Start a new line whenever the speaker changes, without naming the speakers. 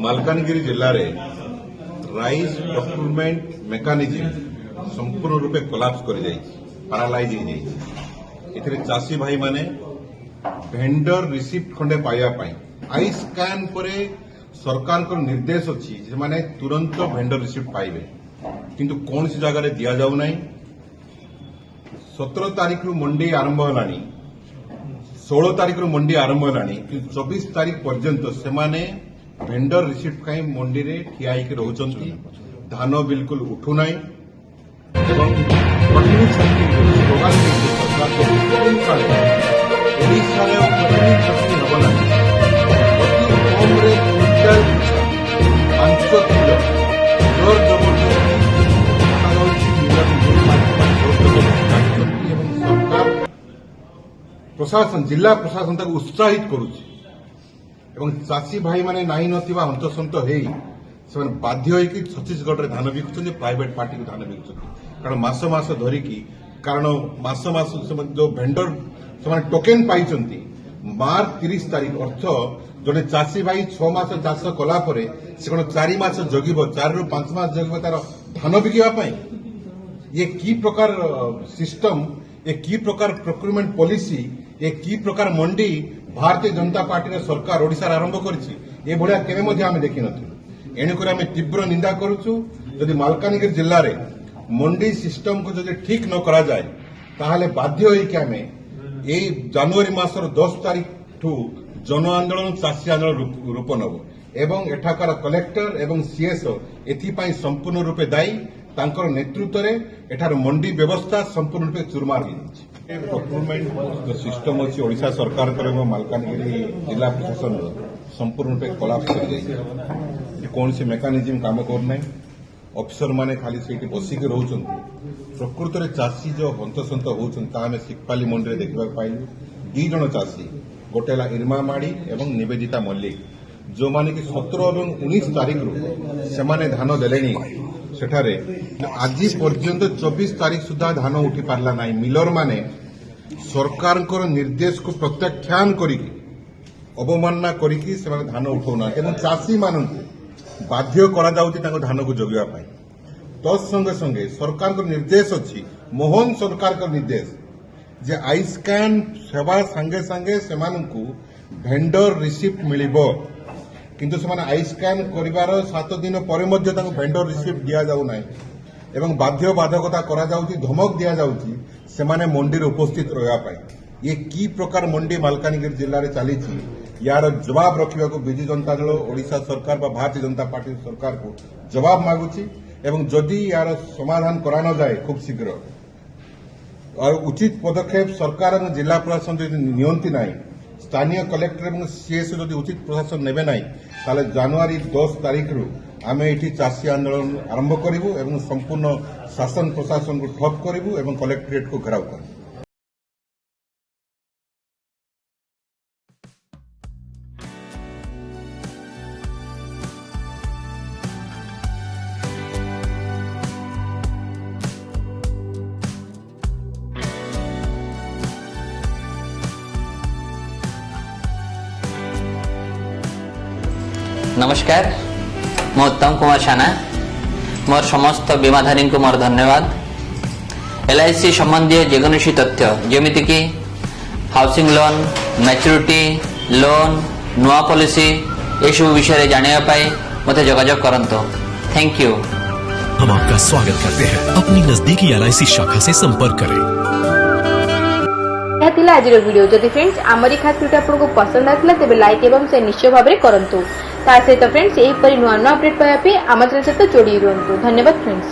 ମାଲକାନଗିରି ଜିଲ୍ଲାରେ rice procurement mechanism ସମ୍ପୂର୍ଣ୍ଣ ରୂପେ କୋଲାପ୍ସ କରିଯାଇଛି, ପାରାଲାଇଜ୍ ହୋଇଯାଇଛି। ଏଥିରେ ଚାଷୀ ଭାଇମାନେ ଭେଣ୍ଡର ରିସିପ୍ଟ ଖଣ୍ଡେ ପାଇବା ପାଇଁ ଆଇ ସ୍କାନ୍ ପରେ ସରକାରଙ୍କ ନିର୍ଦ୍ଦେଶ ଅଛି ସେମାନେ ତୁରନ୍ତ ଭେଣ୍ଡର ରିସିପ୍ଟ ପାଇବେ, କିନ୍ତୁ କୌଣସି ଜାଗାରେ ଦିଆଯାଉ ନାହିଁ। 17 ତାରିଖରୁ ମଣ୍ଡି ଆରମ୍ଭ ହେଲାଣି, 16 ତାରିଖରୁ ମଣ୍ଡି ଆରମ୍ଭ ହେଲାଣି, କିନ୍ତୁ 24 ତାରିଖ ପର୍ଯ୍ୟନ୍ତ ସେମାନେ ଭେଣ୍ଡର ରିସିପ୍ଟ ପାଇଁ ମଣ୍ଡିରେ ଠିଆ ହେଇକି ରହୁଛନ୍ତି। ଧାନ ବିଲକୁଲ ଉଠୁନାହିଁ ଏବଂ ଓଡ଼ିଶାରେ ପଟଣି ଛଟଣି ହେବ ନାହିଁ। ଅତି କମ୍ରେ କୁଇଣ୍ଟାଲ ପିଛା 5 କିଲୋ ଜୋର ଜବରଦସ୍ତି ଏବଂ ସରକାର ପ୍ରଶାସନ ଜିଲ୍ଲା ପ୍ରଶାସନ ତାକୁ ଉତ୍ସାହିତ କରୁଛି ଏବଂ ଚାଷୀ ଭାଇମାନେ ନାହିଁ ନଥିବା ହନ୍ତସନ୍ତ ହେଇ ସେମାନେ ବାଧ୍ୟ ହୋଇକି ଛତିଶଗଡ଼ରେ ଧାନ ବିକୁଛନ୍ତି, ପ୍ରାଇଭେଟ ପାର୍ଟିକୁ ଧାନ ବିକୁଛନ୍ତି। କାରଣ ମାସ ମାସ ଧରିକି ମାସ ସେମାନେ ଯୋଉ ଭେଣ୍ଡର ସେମାନେ ଟୋକେନ୍ ପାଇଛନ୍ତି, ମାର୍ଚ୍ଚ 30 ତାରିଖ ଅର୍ଥ ଜଣେ ଚାଷୀ ଭାଇ 6 ମାସ ଚାଷ କଲା ପରେ ସେ କଣ 4 ମାସ ଜଗିବ, 4 ରୁ 5 ମାସ ଜଗିବ ତାର ଧାନ ବିକିବା ପାଇଁ? ये की प्रकार सिस्टम, ये की प्रकार प्रोक्यूरमेंट पॉलिसी, ये की प्रकार मंडी भारतीय जनता पार्टी सरकार ओडिशा आरंभ करिछि ए भलिया केबे मध्ये आमे देखि नथिलु। एणुकर आमे तीव्र निंदा करूछु। यदि मालकानगिरी जिल्ला रे मंडी सिस्टम को जदि ठीक न करा जाए ताहले बाध्य होई कि आमे ए जनवरी मासर 10 तारिख ठू जन आंदोलन चाषी आंदोलन रूप नब एवं एठाकार कलेक्टर एवं सीएसओ एथिपाई संपूर्ण रूपे दायी। तांकर नेतृत्व में एठार मंडी व्यवस्था संपूर्ण रूपे चुरमार प्रोक्यूरमेंट जो सिस्टम अच्छी ओडिशा सरकार मालकानगिरी जिला प्रशासन संपूर्ण रूपे कोलाप्स कर कौन सी मेकानिजम काम करना। अफिसर माने खाली से बसिक रोचन। प्रकृत में चाषी जो हंतसंत होमें सिकपाली मंडी में देखा पाइलु। 2 जन चाषी, गोटे इरमा माड़ी और निवेदिता मल्लिक, जो माने कि 17 और 19 तारिख रू से धान देले सेठारे आज पर्यंत 24 तारिख सुधा धान उठी पारला नहीं। मिलर माने सरकार निर्देश को प्रत्याख्यान करिकी अवमानना करिकी से धान उठाऊना एवं चाषी मानू बाध्य करा जाउची तांको धान को जगिवा पाई। तत्संगे संगे सरकार निर्देश अच्छी, मोहन सरकार निर्देश जे आई स्कैन सेवा संगे संगे सेमानकु भेंडर रिसिप्ट मिलिबो, किंतु सेमाने आई स्कैन करिवार 7 दिन पर भेंडर रिसिप्ट दिया जाउ नाही एवं बाध्य बाधकता करा जाउची, धमक दिया जाउची सेमाने मंडी उपस्थित रहा पाई। ये की प्रकार मंडी मालकानगिरी जिल्ला रे चलीची यार जवाब रखा विजु जनता दल ओडिशा सरकार व भारतीय जनता पार्टी सरकार को जवाब मागुची एवं जदि यार समाधान करा न जाए खूब शीघ्र और उचित पदक्षेप सरकार और जिला प्रशासन नियंती नहीं, स्थानीय कलेक्टर और सीएस जदि उचित प्रशासन नेबे नहीं ताले जनवरी 10 तारिख रु आमे एठी चाषी आंदोलन आरंभ करिवु एवं संपूर्ण शासन प्रशासन को ठप करिवु एवं कलेक्टरेट को घेराव करिवु।
नमस्कार, मैं उत्तम कुमार साना। मोर समस्त बीमाधारी को मोर धन्यवाद। एलआईसी संबंधी जेकोसी तथ्य जमीती कि हाउसिंग लोन, मैच्योरिटी लोन, नुआ पॉलिसी ये सब विषय जानापी मत जोगाजोग करंतु। Thank you.
हम आपका स्वागत करते हैं। अपनी नजदीकी एलआईसी शाखा से संपर्क करें।
आज वीडियो जदि फ्रेंड्स आमरी खास वीडियो आपको पसंद आसला तेज लाइक एवं से निश्चय भाव में करंतु। ता सहित फ्रेंड्स यहीपरि नुआ नुआ अपडेट पाइबा आम चैनल सहित जोड़ी रुहतु। धन्यवाद फ्रेंड्स।